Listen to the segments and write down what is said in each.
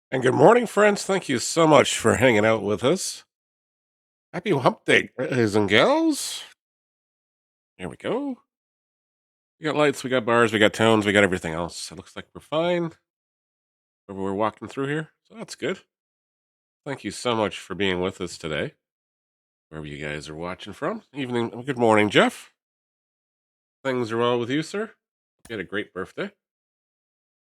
And good morning, friends. Thank you so much for hanging out with us. Happy hump day, guys and gals. Here we go. We got lights, we got bars, we got tones, we got everything else. It looks like we're fine. We're walking through here, so that's good. Thank you so much for being with us today, wherever you guys are watching from. Evening, good morning, Jeff. Things are well with you, sir? You had a great birthday.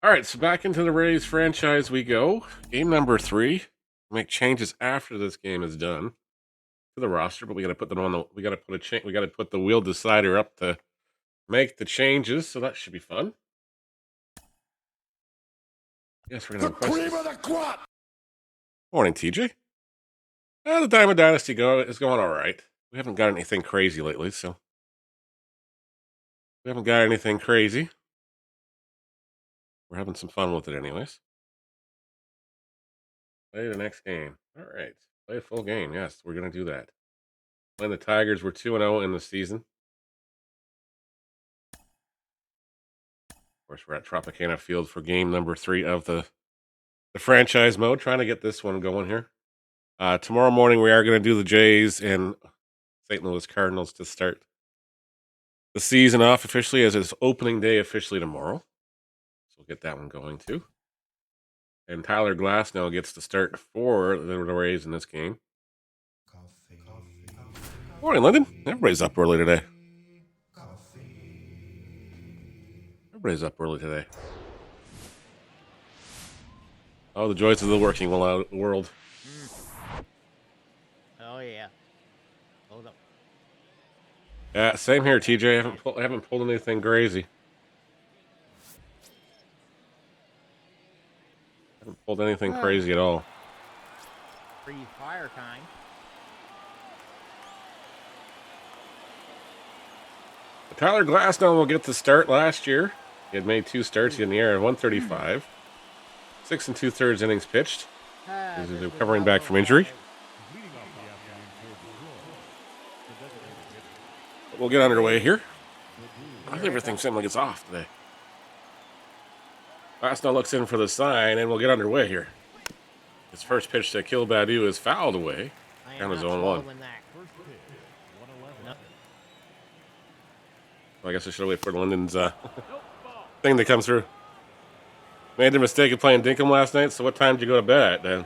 All right, so back into the Rays franchise we go. Game number 3. Make changes after this game is done to the roster, but we got to put them on the. We got to put we got to put the wheel decider up to make the changes, so that should be fun. Yes, we're gonna. The cream of the crop. Morning, TJ. The Diamond Dynasty is going all right. We haven't got anything crazy lately, so we haven't got anything crazy. We're having some fun with it, anyways. Play the next game. All right, play a full game. Yes, we're gonna do that. When the Tigers were 2-0 in the season. Of course, we're at Tropicana Field for game number 3 of the franchise mode. Trying to get this one going here. Tomorrow morning, we are going to do the Jays and St. Louis Cardinals to start the season off officially, as it's opening day officially tomorrow. So we'll get that one going too. And Tyler Glasnow gets to start for the Rays in this game. Morning, Lyndon. Everybody's up early today. Everybody's up early today. Oh, the joys of the working world. Oh, yeah. Hold up. Yeah, same here, TJ. I haven't pulled anything crazy. Haven't pulled anything crazy at all. Free fire time. Tyler Glasnow will get the start last year. He had made 2 starts in the air, 135. 6 2/3 innings pitched. He's recovering back from injury. We'll get underway here. Everything seems like it's off today. Glasnow looks in for the sign, and we'll get underway here. His first pitch to Kill Badu is fouled away. Count is 0-1. Well, I guess I should wait for London's thing to come through. Made the mistake of playing Dinkum last night, so what time did you go to bed at then?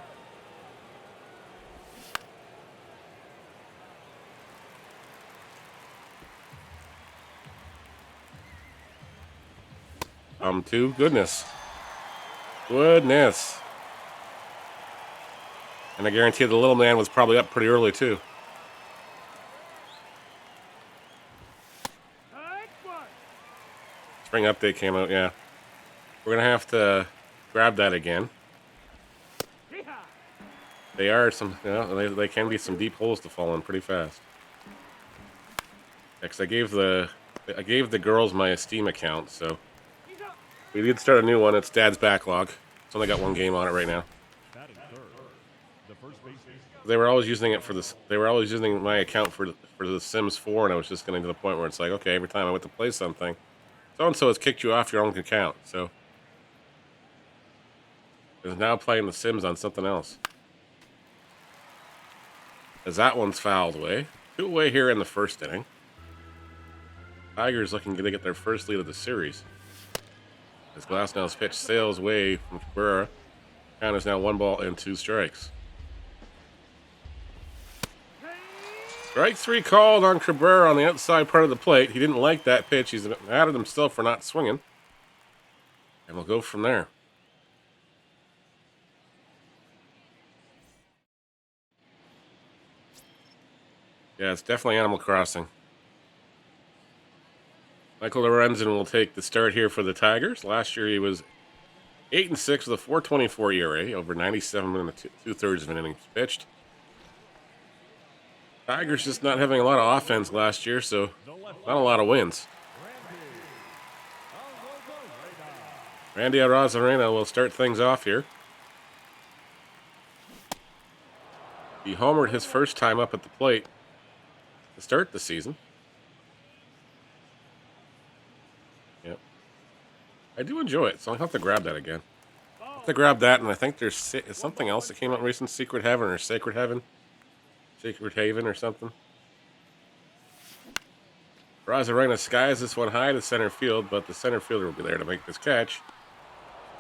To goodness. Goodness. And I guarantee the little man was probably up pretty early, too. Spring update came out, yeah. We're going to have to grab that again. They are some, they can be some deep holes to fall in pretty fast. Because I gave the girls my Steam account, so we did start a new one. It's Dad's Backlog. It's only got 1 game on it right now. They were always using it for this. They were always using my account for the Sims 4, and I was just getting to the point where it's like, okay, every time I went to play something, so and so has kicked you off your own account. So is now playing the Sims on something else. As that one's fouled away. 2 away here in the first inning. Tigers looking to get their first lead of the series. As Glasnow's pitch sails away from Cabrera. Count is now 1 ball and 2 strikes. Strike 3 called on Cabrera on the outside part of the plate. He didn't like that pitch. He's mad at himself for not swinging. And we'll go from there. Yeah, it's definitely Animal Crossing. Michael Lorenzen will take the start here for the Tigers. Last year he was 8-6 with a 4.24 ERA, over 97 and 2/3 of an inning pitched. Tigers just not having a lot of offense last year, so not a lot of wins. Randy Arozarena will start things off here. He homered his first time up at the plate to start the season. Yep. I do enjoy it, so I'll have to grab that again. to grab that, and I think there's something else that came out recent, Secret Heaven or Sacred Heaven, Sacred Haven or something. Arozarena skies this one high to center field, but the center fielder will be there to make this catch.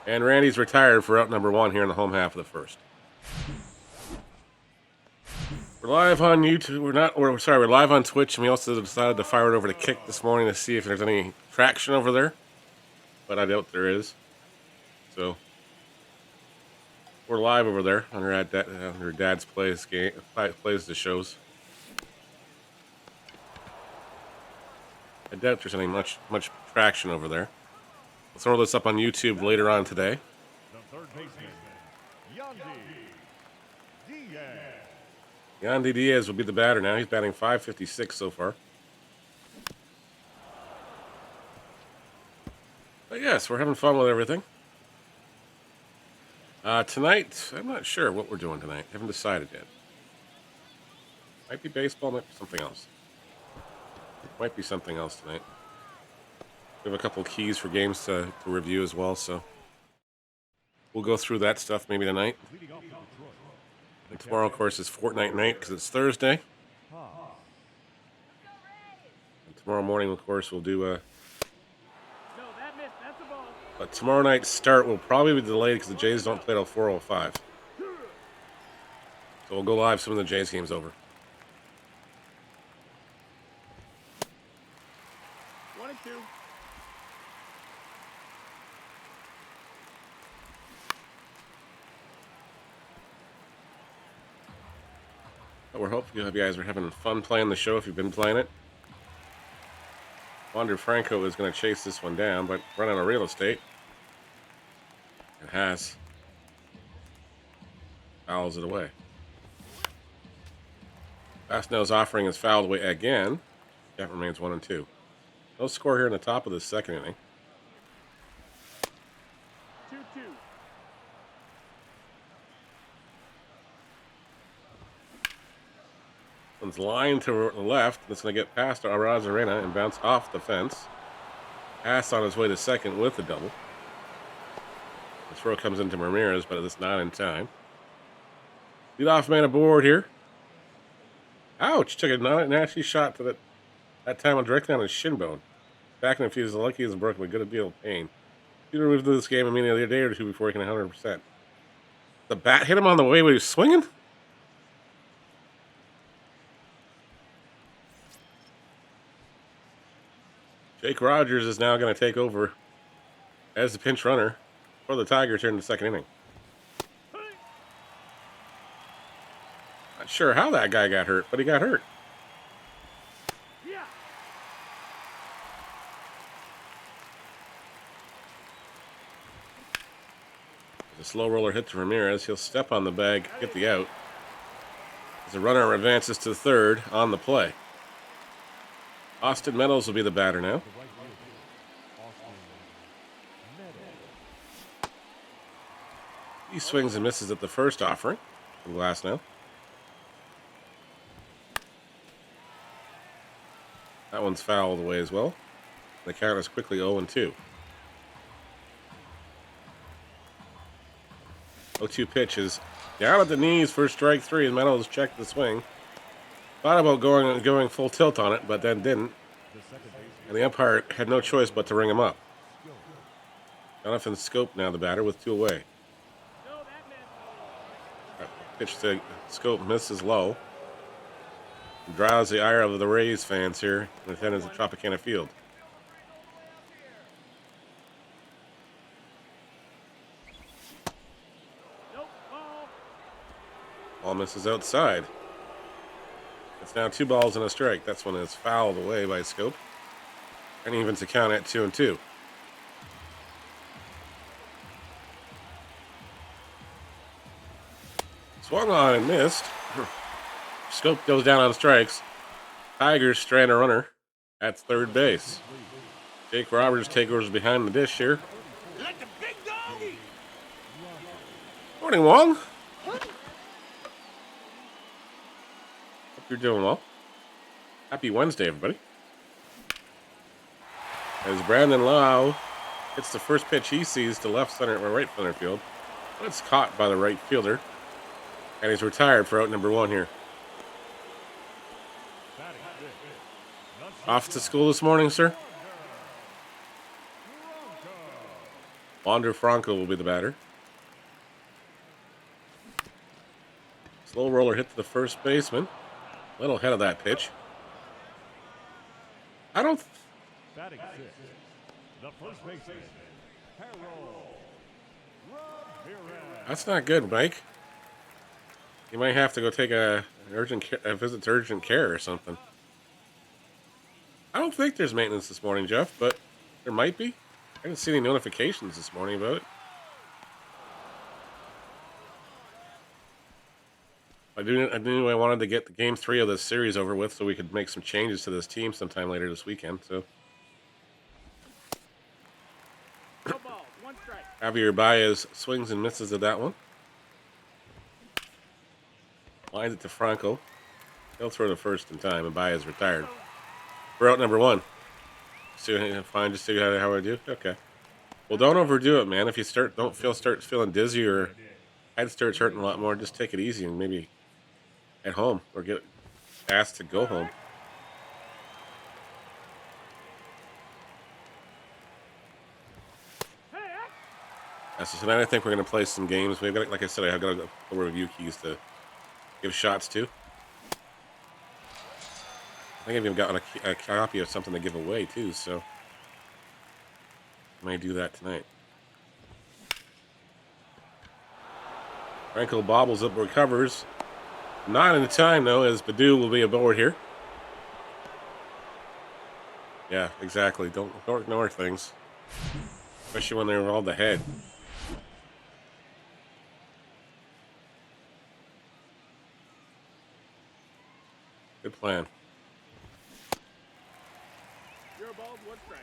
And Randy's retired for out number 1 here in the home half of the first. We're live on YouTube. We're live on Twitch, and we also decided to fire it over to Kick this morning to see if there's any traction over there. But I doubt there is. So we're live over there under Dad's plays the shows. I doubt there's any much traction over there. We'll throw this up on YouTube later on today. The third baseman, Yandy Diaz will be the batter now. He's batting .556 so far. But yes, we're having fun with everything. Tonight, I'm not sure what we're doing tonight. Haven't decided yet. Might be baseball, might be something else. Might be something else tonight. We have a couple keys for games to review as well, so we'll go through that stuff maybe tonight. And tomorrow, of course, is Fortnite night because it's Thursday. And tomorrow morning, of course, we'll do but tomorrow night's start will probably be delayed because the Jays don't play till 4:05. So we'll go live some of the Jays games over. 1 and 2. But we're hoping you guys are having fun playing the show if you've been playing it. Wander Franco is going to chase this one down, but run out of real estate. It has. Fouls it away. Fastnell's offering is fouled away again. That remains 1 and 2. No score here in the top of the second inning. 2-2. One's line to the left. That's going to get past Arozarena and bounce off the fence. Pass on his way to second with the double. The throw comes into Ramirez, but it's not in time. Leadoff man aboard here. Ouch! Took a nasty shot to that time directly on his shin bone. Back in a few, he's lucky he's broken a good deal of pain. He removed this game immediately a day or two before he can 100%. The bat hit him on the way when he was swinging? Jake Rogers is now going to take over as the pinch runner for the Tigers here in the second inning. Not sure how that guy got hurt, but he got hurt. The slow roller hit to Ramirez. He'll step on the bag, get the out. As the runner advances to third on the play. Austin Meadows will be the batter now. He swings and misses at the first offering from Glasnow. That one's fouled away as well. The count is quickly 0-2. 0-2 pitch is down at the knees for strike 3, and Meadows checked the swing. Thought about going full tilt on it, but then didn't. And the umpire had no choice but to ring him up. Jonathan Scope now the batter with 2 away. Pitch to Scope misses low. Draws the ire of the Rays fans here in attendance at Tropicana Field. Ball misses outside. It's now 2 balls and a strike. That's one is fouled away by Scope. And evens the count at 2-2. Swung on and missed. Scope goes down on strikes. Tigers strand a runner at third base. Jake Roberts takes behind the dish here. Let the big doggy. Morning, Wong. Hope you're doing well. Happy Wednesday, everybody. As Brandon Lau hits the first pitch he sees to left center or right center field. It's caught by the right fielder. And he's retired for out number 1 here. Batting fifth. Off to school this morning, sir? Wander Franco will be the batter. Slow roller hit to the first baseman. A little ahead of that pitch. I don't... Batting sixth. The first baseman. Payroll. That's not good, Mike. You might have to go take a visit to urgent care or something. I don't think there's maintenance this morning, Jeff, but there might be. I didn't see any notifications this morning about it. I knew I wanted to get the game 3 of this series over with so we could make some changes to this team sometime later this weekend. So No ball. 1 strike. Javier Baez swings and misses at that one. Lines it to Franco. He'll throw the first in time, and Baez retired. We're out number 1. Fine, just see how I do. Okay. Well, don't overdo it, man. If you start feeling dizzy or head starts hurting a lot more, just take it easy and maybe at home or get asked to go home. So tonight I think we're going to play some games. We've got, like I said, I've got a couple review keys to give shots to. I think I've even got a copy of something to give away too, so I may do that tonight. Franco bobbles up, recovers. Not in time though, as Badu will be aboard here. Yeah, exactly. Don't ignore things, especially when they're rolled ahead. Good plan. Zero balls. 1 strike.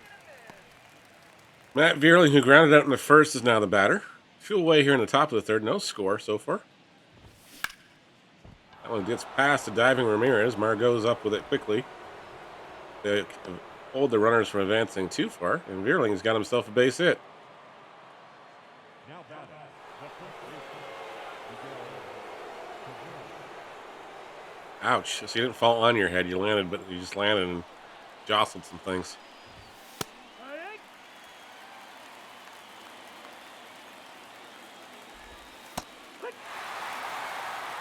Matt Vierling, who grounded out in the first, is now the batter. Few away here in the top of the third. No score so far. That one gets past the diving Ramirez. Margot's up with it quickly. They hold the runners from advancing too far, and Vierling's got himself a base hit. Now batting. The first baseman. Ouch. So you didn't fall on your head. You landed, but you just landed and jostled some things.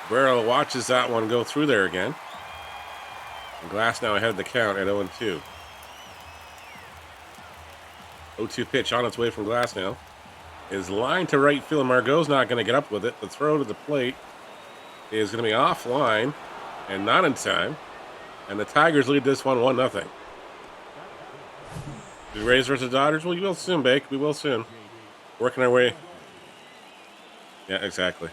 Guerrero watches that one go through there again. And Glass now ahead of the count at 0-2. 0-2 pitch on its way from Glass now. Is lined to right field. Margot's not going to get up with it. The throw to the plate is going to be offline and not in time. And the Tigers lead this one 1-0. The Rays versus Dodgers? Well, you will soon, Bake. We will soon. Working our way. Yeah, exactly.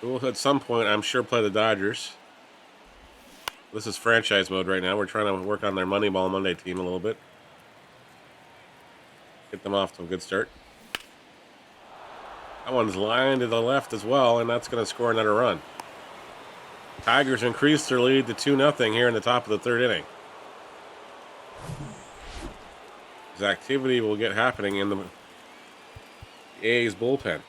We'll at some point, I'm sure, play the Dodgers. This is franchise mode right now. We're trying to work on their Moneyball Monday team a little bit. Get them off to a good start. That one's lined to the left as well, and that's going to score another run. Tigers increase their lead to 2-0 here in the top of the third inning. This activity will get happening in the A's bullpen.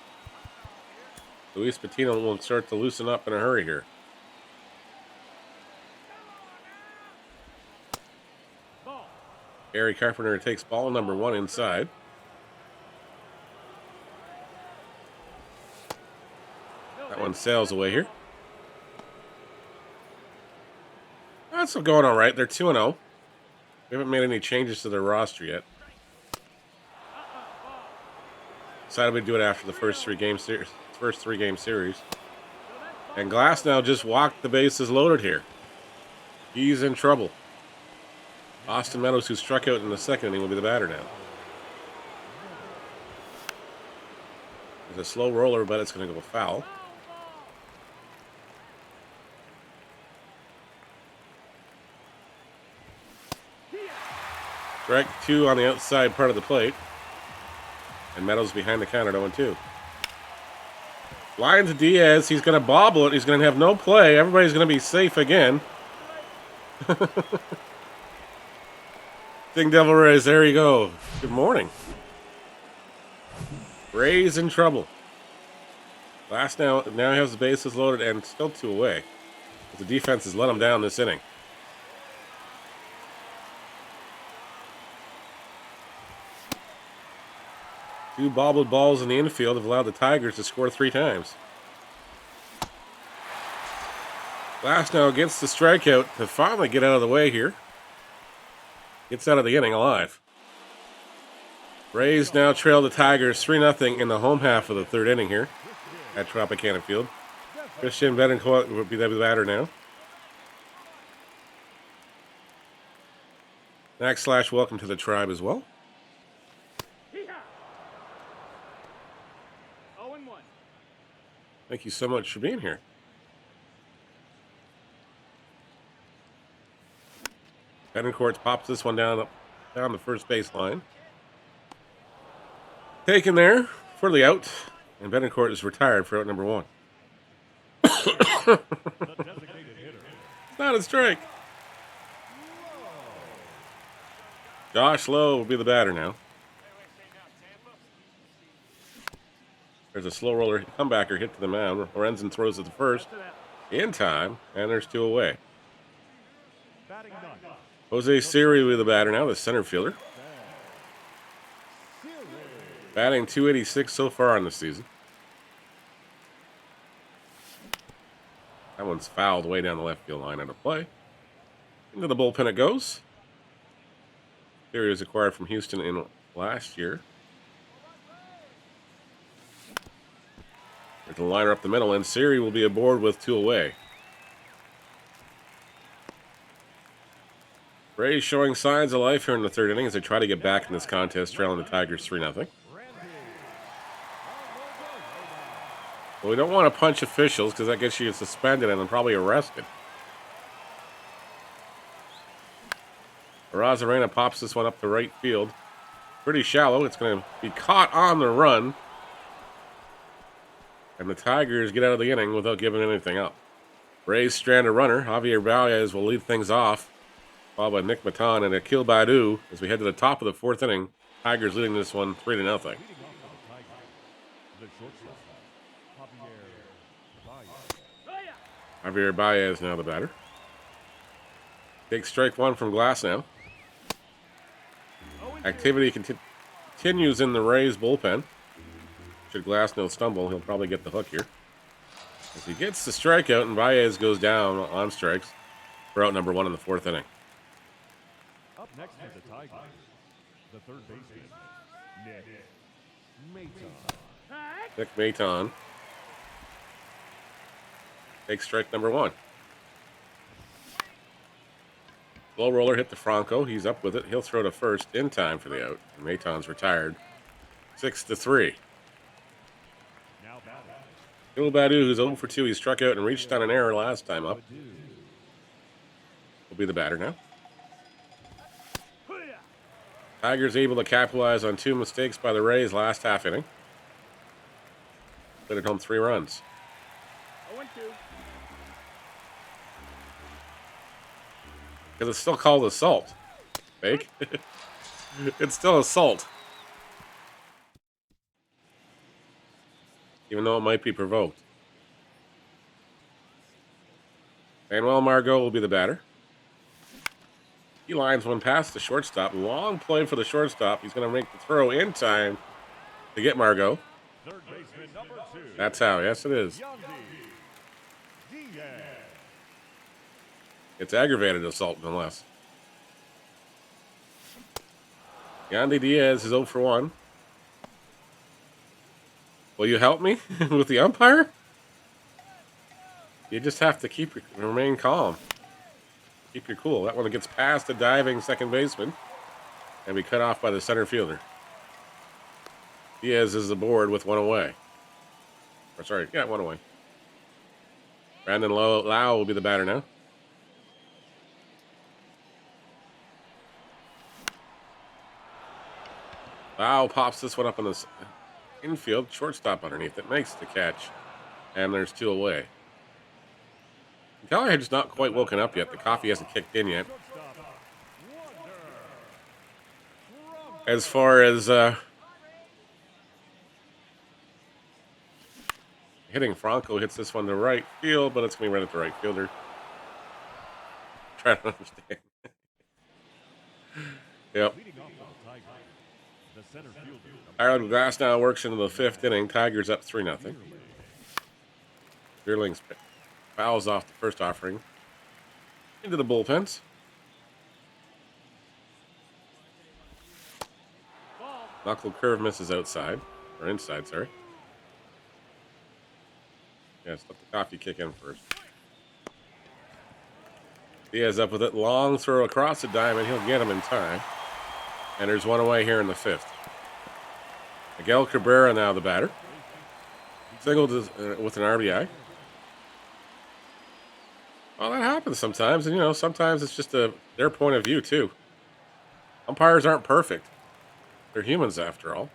Luis Patino will start to loosen up in a hurry here. Gary Carpenter takes ball number 1 inside. That one sails away here. That's going all right. They're 2-0. We haven't made any changes to their roster yet. Decided we'd do it after the first 3-game series. And Glass now just walked the bases loaded here. He's in trouble. Austin Meadows, who struck out in the second inning, will be the batter now. There's a slow roller, but it's going to go foul. Strike 2 on the outside part of the plate. And Meadows behind the count at 0-2. Line to Diaz. He's going to bobble it. He's going to have no play. Everybody's going to be safe again. Ding Devil Rays, there you go. Good morning. Ray's in trouble. Glass now he has the bases loaded and still 2 away. The defense has let him down this inning. Two bobbled balls in the infield have allowed the Tigers to score 3 times. Glass now gets the strikeout to finally get out of the way here. Gets out of the inning alive. Rays now trail the Tigers 3-0 in the home half of the 3rd inning here at Tropicana Field. Christian Betancourt will be the batter now. / welcome to the tribe as well. 0-1. Thank you so much for being here. Betancourt pops this one down the first baseline. Taken there for the out, and Betancourt is retired for out number 1. The designated hitter. It's not a strike. Josh Lowe will be the batter now. There's a slow roller comebacker hit to the mound. Lorenzen throws it to first in time, and there's 2 away. Batting ninth. Jose Siri will be the batter now, the center fielder. Batting .286 so far on the season. That one's fouled way down the left field line out of play. Into the bullpen it goes. Siri was acquired from Houston in last year. There's a liner up the middle, and Siri will be aboard with 2 away. Rays showing signs of life here in the 3rd inning as they try to get back in this contest, trailing the Tigers 3-0. Well, we don't want to punch officials because that gets you suspended and then probably arrested. Arozarena pops this one up to right field. Pretty shallow. It's going to be caught on the run. And the Tigers get out of the inning without giving anything up. Rays strand a runner. Javier Baez will lead things off, followed by Nick Maton and Akil Badu as we head to the top of the 4th inning. Tigers leading this one 3-0. Leading off for the Tigers, the shortstop, Javier Baez now the batter. Takes strike 1 from Glass now. Activity continues in the Rays bullpen. Should Glass no stumble, he'll probably get the hook here. As he gets the strikeout, and Baez goes down on strikes for out number 1 in the 4th inning. Up next for the Tigers, the 3rd baseman, Nick Maton. Nick Maton takes strike number 1. Low roller hit to Franco. He's up with it. He'll throw to first in time for the out. And Maton's retired. 6-3. Now batting. Akil Badu, who's 0 for 2, he struck out and reached on an error last time up. Will be the batter now. Tigers able to capitalize on 2 mistakes by the Rays last half inning. Put it home 3 runs. 0-2. Because it's still called assault. Fake. It's still assault. Even though it might be provoked. Manuel Margot will be the batter. He lines one past the shortstop. Long play for the shortstop. He's going to make the throw in time to get Margot. 3rd baseman, number 2. That's how. Yes, it is. Diaz. It's aggravated assault, no less. Yandy Diaz is 0 for 1. Will you help me with the umpire? You just have to remain calm. Keep your cool. That one gets past the diving second baseman and be cut off by the center fielder. Diaz is aboard with 1 away. Or sorry, 1 away. Brandon Lau will be the batter now. Lau pops this one up in the infield. Shortstop underneath it. Makes the catch. And there's 2 away. Kelly had not quite woken up yet. The coffee hasn't kicked in yet. As far as Hitting Franco hits this one to right field, but it's going to be right at the right fielder. Try to understand. Yep. Leading off for the Tigers, the center fielder. Ireland Glass now works into the 5th inning. Tigers up 3-0. Deerlings fouls off the first offering into the bullpens. Knuckle curve misses outside, or inside, sorry. Yes, let the coffee kick in first. Diaz up with it. Long throw across the diamond. He'll get him in time. And there's one away here in the 5th. Miguel Cabrera now the batter. Singled with an RBI. Well, that happens sometimes. And, sometimes it's just their point of view, too. Umpires aren't perfect. They're humans, after all.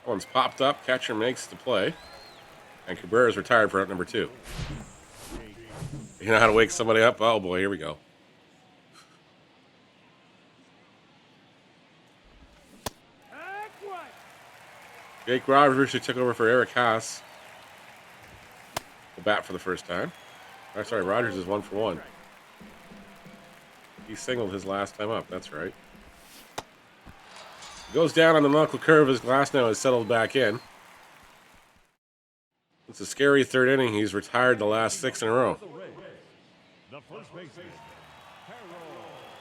That one's popped up. Catcher makes the play. And Cabrera's retired for out number 2. You know how to wake somebody up? Oh, boy, here we go. Jake Rogers, who took over for Eric Haas, will bat for the first time. Oh, sorry, Rogers is 1 for 1. He singled his last time up, that's right. He goes down on the knuckle curve. His Glass now has settled back in. It's a scary 3rd inning. He's retired the last 6 in a row. The first baseman.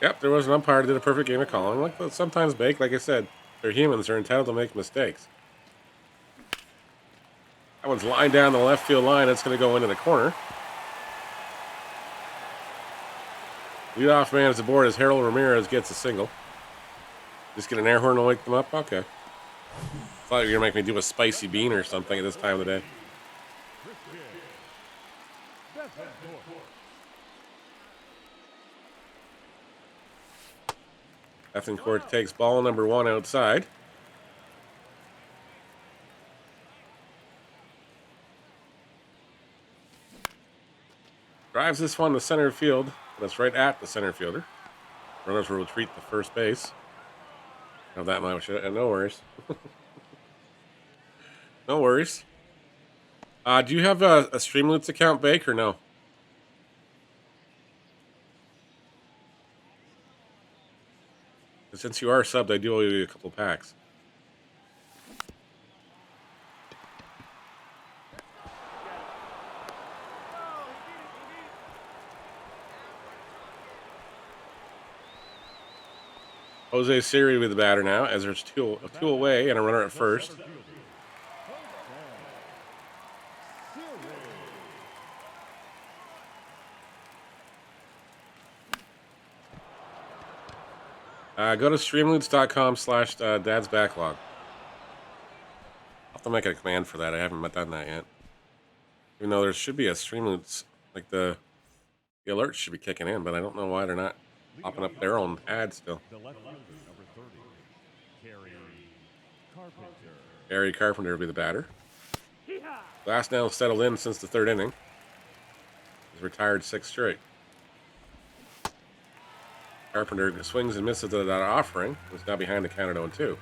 Yep, there was an umpire that did a perfect game of calling. Sometimes, Bake, like I said, they're humans. They're entitled to make mistakes. That one's lined down the left field line. It's going to go into the corner. Leadoff man is aboard as Harold Ramirez gets a single. Just get an air horn to wake them up? Okay. Thought you were going to make me do a spicy bean or something at this time of the day. Bethencourt takes ball number 1 outside. Drives this one to center field. That's right at the center fielder. Runners will retreat to first base. Have that much. No worries. No worries. Do you have a Streamloots account, Bake, or no? Since you are subbed, I do owe you a couple packs. Jose Siri with the batter now, as there's two away and a runner at first. Go to streamloots.com/dad's backlog. I'll have to make a command for that. I haven't done that yet. Even though there should be a Streamloots, like the alerts should be kicking in, but I don't know why they're not popping up their own ad still. The left fielder, number 30, Gary Carpenter. Gary Carpenter will be the batter. Glass now settled in since the 3rd inning. He's retired 6 straight. Carpenter swings and misses that offering. He's now behind the count at 0-2.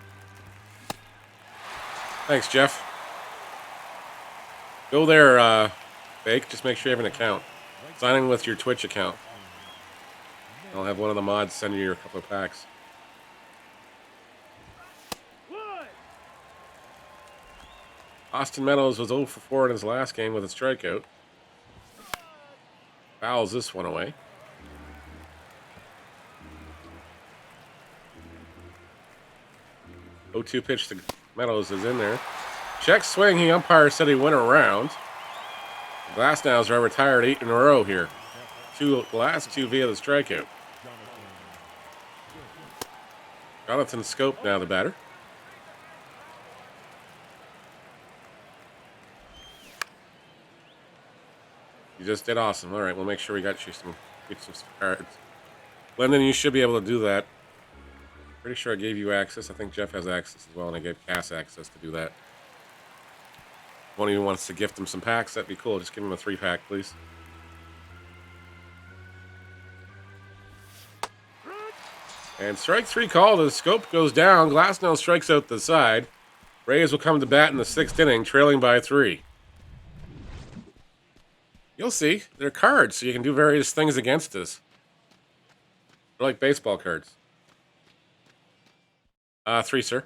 Thanks, Jeff. Go there, Bake. Just make sure you have an account. Sign in with your Twitch account. I'll have one of the mods send you a couple of packs. Austin Meadows was 0 for 4 in his last game with a strikeout. Fouls this one away. 0-2 pitch to Meadows is in there. Check swing. He umpire said he went around. Glasnow's are retired 8 in a row here. The last 2 via the strikeout. Jonathan Scope now the batter. You just did awesome. All right, we'll make sure we got you some cards. Lyndon, you should be able to do that. Pretty sure I gave you access. I think Jeff has access as well, and I gave Cass access to do that. If one of you wants to gift him some packs, that'd be cool. Just give him a 3-pack, please. And strike three called. The scope goes down. Glasnow strikes out the side. Rays will come to bat in the 6th inning, trailing by 3. You'll see. They're cards, so you can do various things against us. They're like baseball cards. 3, sir.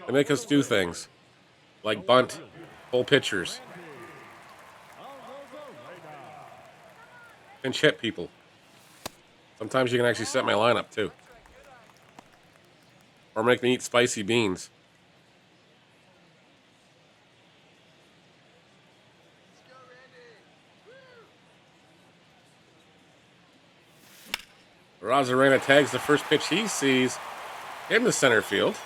They make us do things. Like bunt, pull pitchers, pinch hit people. Sometimes you can actually set my lineup, too. Or make me eat spicy beans. Rosarena tags the first pitch he sees in the center field.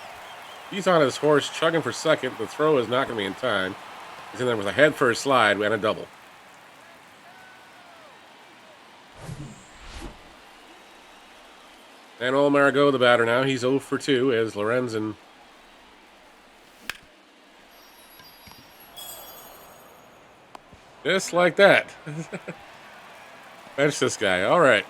He's on his horse, chugging for second. The throw is not going to be in time. He's in there with a head first slide and a double. And old Margot, the batter now. He's 0 for 2 as Lorenzen. Just like that. Bench this guy. All right.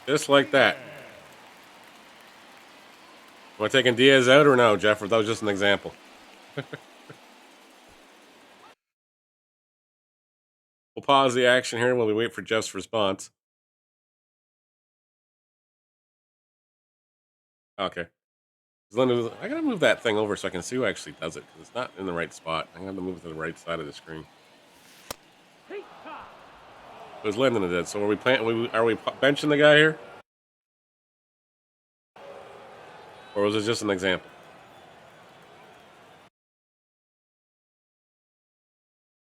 Just like that. Am I taking Diaz out or no, Jeff? Or that was just an example? We'll pause the action here while we wait for Jeff's response. Okay. I gotta move that thing over so I can see who actually does it, because it's not in the right spot. I gotta move it to the right side of the screen. It was Lyndon that did. So are we benching the guy here? Or was it just an example?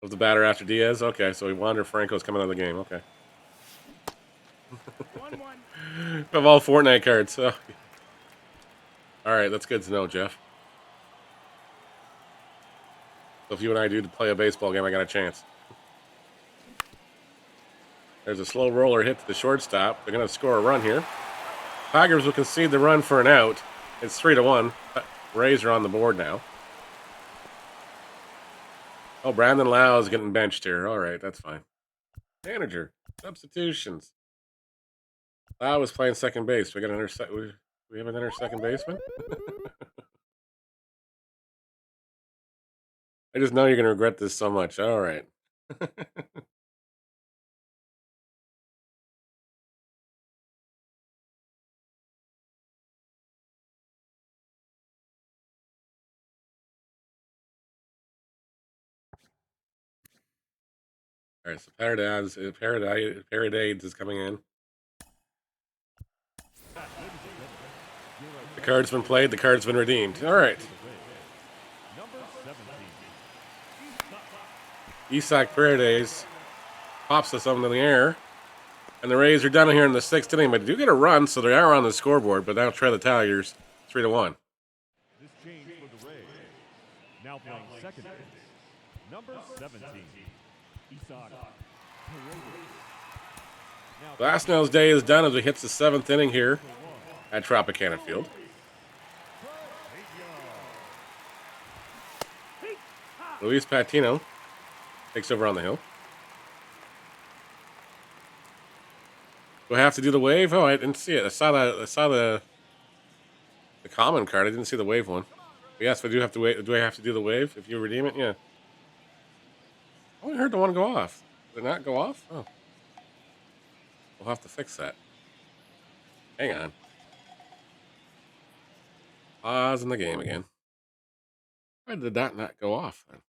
Was the batter after Diaz? Okay, so Wander Franco's coming out of the game. Okay. 1-1. We have all Fortnite cards. So. All right, that's good to know, Jeff. So if you and I do play a baseball game, I got a chance. There's a slow roller hit to the shortstop. They're going to score a run here. Tigers will concede the run for an out. It's 3-1. Rays are on the board now. Oh, Brandon Lau is getting benched here. All right, that's fine. Manager. Substitutions. Lau is playing second base. We have another second baseman? I just know you're going to regret this so much. All right. All right, so Paradades is coming in. The card's been played. The card's been redeemed. All right. Isak Paradise pops this up in the air. And the Rays are done here in the 6th inning, but they do get a run, so they are on the scoreboard, but that'll try the Tigers 3-1. This change for the Rays. Now playing second base. Number 17, Isak. Glasnow's day is done as he hits the 7th inning here at Tropicana Field. Luis Patino takes over on the hill. Do I have to do the wave? Oh, I didn't see it. I saw the common card. I didn't see the wave one. But yes, I do have to wait. Do I have to do the wave if you redeem it? Yeah. I only heard the one go off. Did it not go off? Oh. We'll have to fix that. Hang on. Pause in the game again. Why did that not go off then?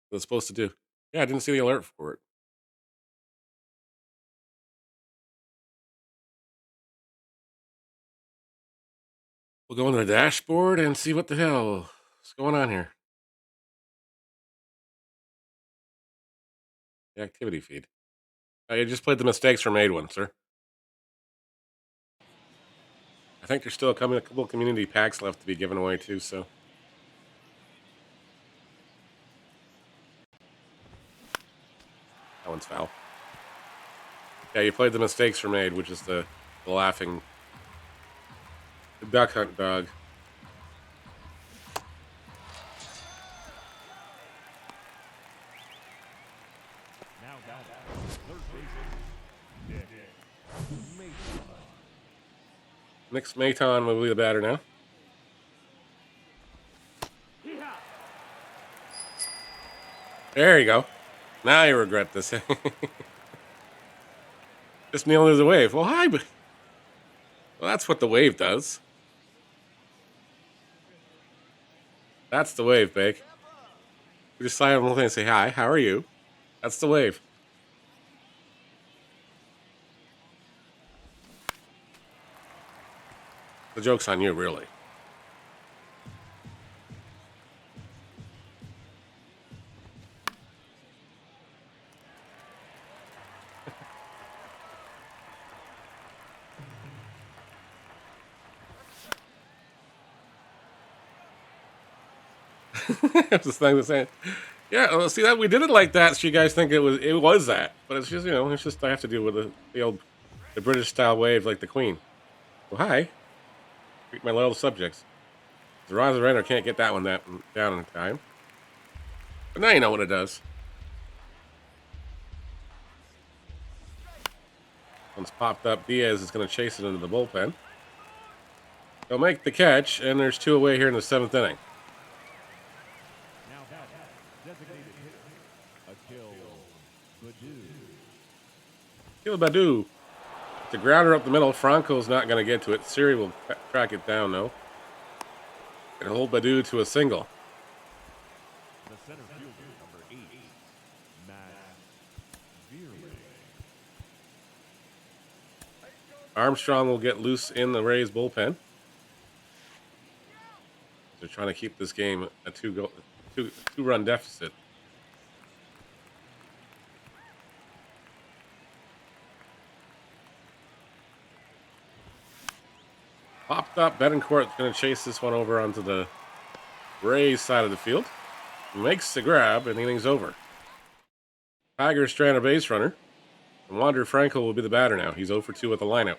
What it's supposed to do? Yeah, I didn't see the alert for it. We'll go into the dashboard and see what the hell is going on here. The activity feed. You just played the mistakes were made one, sir. I think there's still a couple community packs left to be given away too, so. That one's foul. Yeah, you played the mistakes were made, which is the laughing duck hunt dog. Nick Mason. Nick Maton will be the batter now. Hee-haw. There you go. Now you regret this. Just kneel to the wave. Well, hi. Well, that's what the wave does. That's the wave, Bake. We just sign one thing and say, hi, how are you? That's the wave. The joke's on you, really. It's this thing that's saying, yeah, well, see that we did it like that, so you guys think it was that, but it's just it's just I have to deal with the British style wave like the Queen. Well, hi, greet my loyal subjects. The Rise of Rhino can't get that one down in time, but now you know what it does. Once popped up, Diaz is going to chase it into the bullpen. They'll make the catch, and there's 2 away here in the 7th inning. Now that designated hitter, Akil Baddoo. Kill Badu. The grounder up the middle. Franco's not going to get to it. Siri will track it down, though. And hold Badu to a single. The center fielder, number 8, Matt Veerley. Armstrong will get loose in the Rays bullpen. They're trying to keep this game a two-run deficit. Popped up. Betancourt's going to chase this one over onto the Rays side of the field. Makes the grab, and the inning's over. Tigers strand a base runner. And Wander Franco will be the batter now. He's 0 for 2 with the lineup.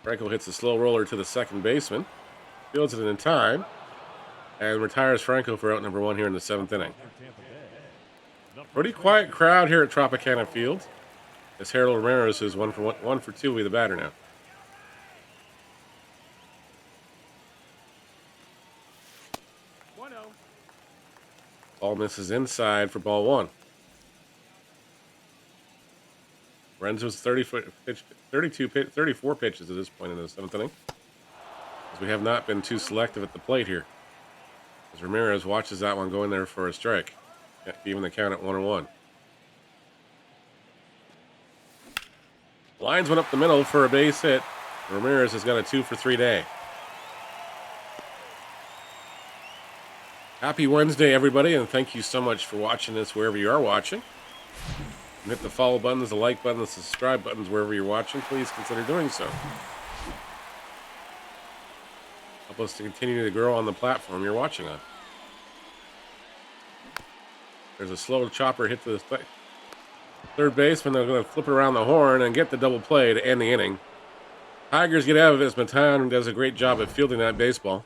Franco hits a slow roller to the second baseman. Fields it in time. And retires Franco for out number 1 here in the 7th inning. Pretty quiet crowd here at Tropicana Field. As Harold Ramirez is 1 for 2 will be the batter now. Ball misses inside for ball 1. Renzo's 34 pitches at this point in the 7th inning. As we have not been too selective at the plate here. As Ramirez watches that one go in there for a strike. Even the count at 1-1. Lines went up the middle for a base hit. Ramirez has got a 2 for 3 day. Happy Wednesday, everybody, and thank you so much for watching this wherever you are watching. And hit the follow buttons, the like buttons, the subscribe buttons wherever you're watching. Please consider doing so. Help us to continue to grow on the platform you're watching on. There's a slow chopper hit to the third baseman. They're going to flip it around the horn and get the double play to end the inning. Tigers get out of this. Matan does a great job at fielding that baseball.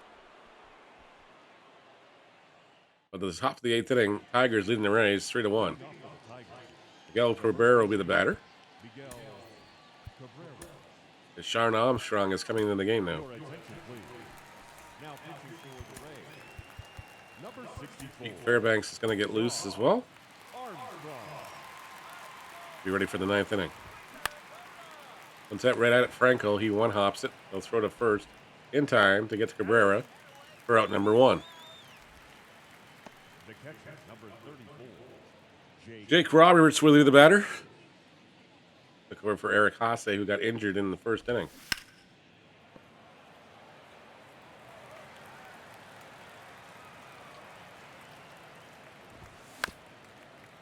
But at the top of the 8th inning, Tigers leading the Rays 3-1. Miguel Cabrera will be the batter. Sharon Armstrong is coming into the game now. Pete Fairbanks is going to get loose as well. Be ready for the 9th inning. Once that right at it, Franco, he one-hops it. They'll throw to first in time to get to Cabrera for out number 1. Jake Roberts will be the batter. Took over for Eric Haase, who got injured in the 1st inning.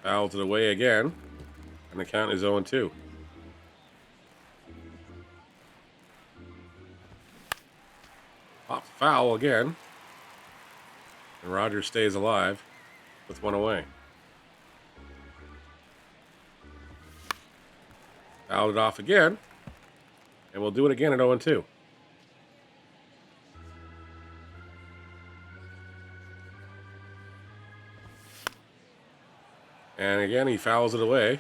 Fouls it away again, and the count is 0-2. Popped foul again, and Rogers stays alive with 1 away. Fouled it off again, and we'll do it again at 0-2. And again, he fouls it away.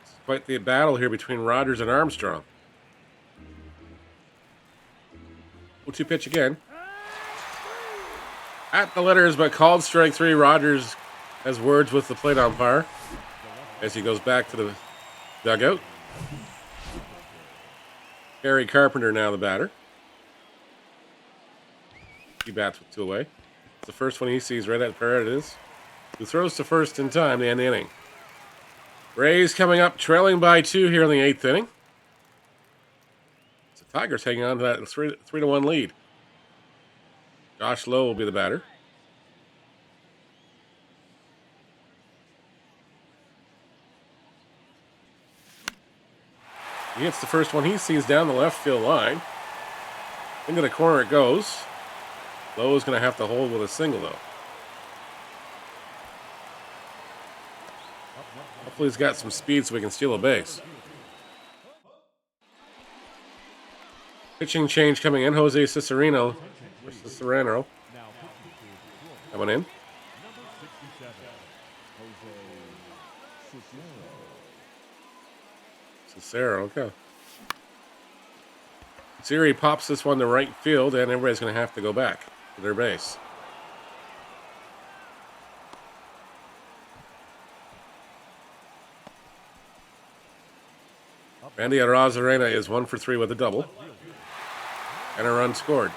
It's quite the battle here between Rogers and Armstrong. 0-2 pitch again. At the letters, but called strike 3. Rogers has words with the plate umpire as he goes back to the dugout. Harry Carpenter now the batter. He bats with 2 away. It's the first one he sees right at Paredes, who throws to first in time to end the inning. Rays coming up, trailing by 2 here in the 8th inning. So Tigers hanging on to that 3-1 lead. Josh Lowe will be the batter. He hits the first one he sees down the left field line. Into the corner it goes. Lowe is going to have to hold with a single, though. Hopefully he's got some speed so we can steal a base. Pitching change coming in. Jose Cicerino coming in. Cicero, okay. Siri pops this one to right field, and everybody's going to have to go back to their base. Randy Arozarena is 1 for 3 with a double. And a run scored.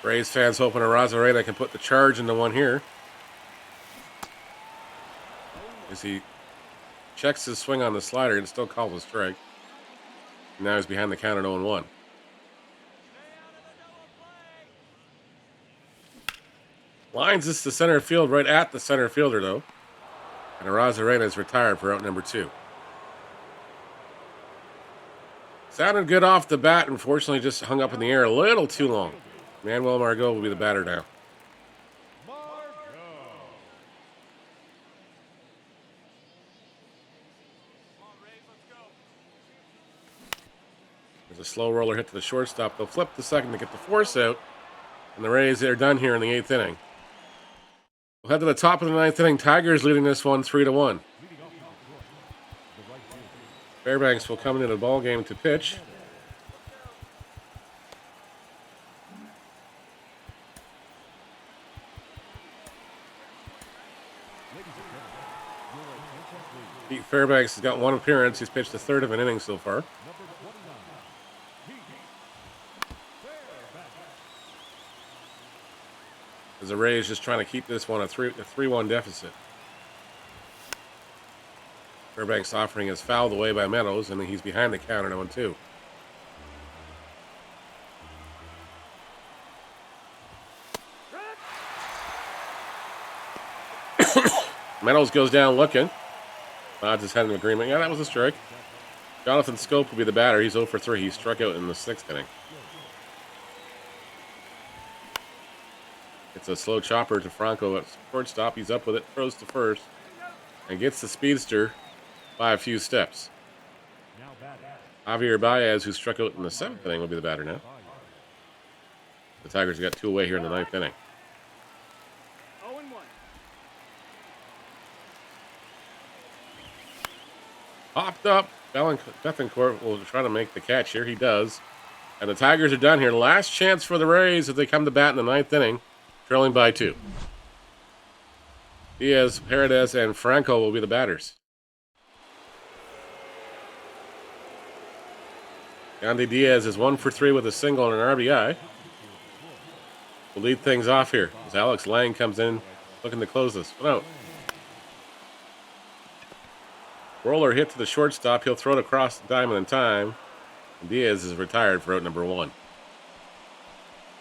Rays fans hoping Arozarena can put the charge into one here. As he checks his swing on the slider and still calls a strike. Now he's behind the count at 0-1. Lines this to center field right at the center fielder, though. And Arozarena is retired for out number 2. Sounded good off the bat. Unfortunately, just hung up in the air a little too long. Manuel Margot will be the batter now. There's a slow roller hit to the shortstop. They'll flip the second to get the force out. And the Rays are done here in the 8th inning. We'll head to the top of the 9th inning. Tigers leading this one 3-1. Fairbanks will come into the ball game to pitch. Pete Fairbanks has got 1 appearance. He's pitched a third of an inning so far. As the Rays just trying to keep this one a 3-1 deficit. Fairbanks offering is fouled away by Meadows, and he's behind the count at 0-2. Meadows goes down looking. Odds his head in agreement. Yeah, that was a strike. Jonathan Scope will be the batter. He's 0 for 3. He struck out in the 6th inning. It's a slow chopper to Franco at shortstop. He's up with it, throws to first, and gets the speedster by a few steps. Javier Baez, who struck out in the 7th inning, will be the batter now. The Tigers got 2 away here in the 9th inning. 0-1. Popped up. Bethencourt will try to make the catch here. He does. And the Tigers are done here. Last chance for the Rays if they come to bat in the 9th inning, trailing by 2. Diaz, Paredes, and Franco will be the batters. Yandy Diaz is 1 for 3 with a single and an RBI. We'll lead things off here as Alex Lang comes in looking to close this one out. Roller hit to the shortstop. He'll throw it across the diamond in time. And Diaz is retired for out number 1.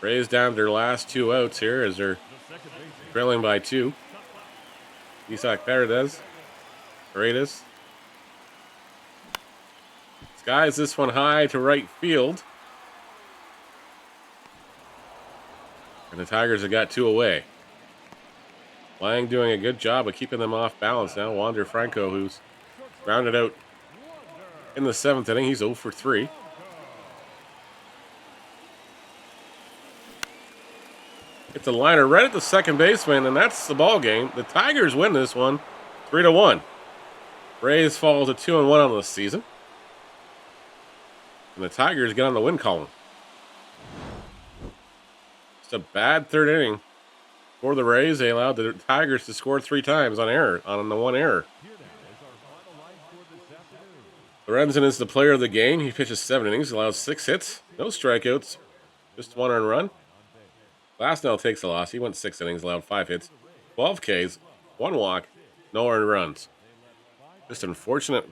Rays down to their last 2 outs here as they're trailing by 2. Isaac Paredes. Skies this one high to right field. And the Tigers have got 2 away. Lang doing a good job of keeping them off balance now. Wander Franco, who's rounded out in the 7th inning. He's 0 for 3. It's a liner right at the second baseman, and that's the ball game. The Tigers win this one 3-1. Rays fall to 2-1 on the season. And the Tigers get on the win column. It's a bad third inning for the Rays. They allowed the Tigers to score 3 times on the one error. Lorenzen is the player of the game. He pitches 7 innings, allows 6 hits, no strikeouts, just 1 earned run. Glasnow takes a loss. He went 6 innings, allowed 5 hits, 12 Ks, 1 walk, no earned runs. Just an unfortunate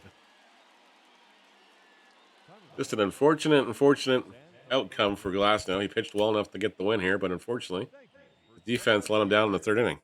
outcome for Glasnow. He pitched well enough to get the win here, but unfortunately, the defense let him down in the third inning.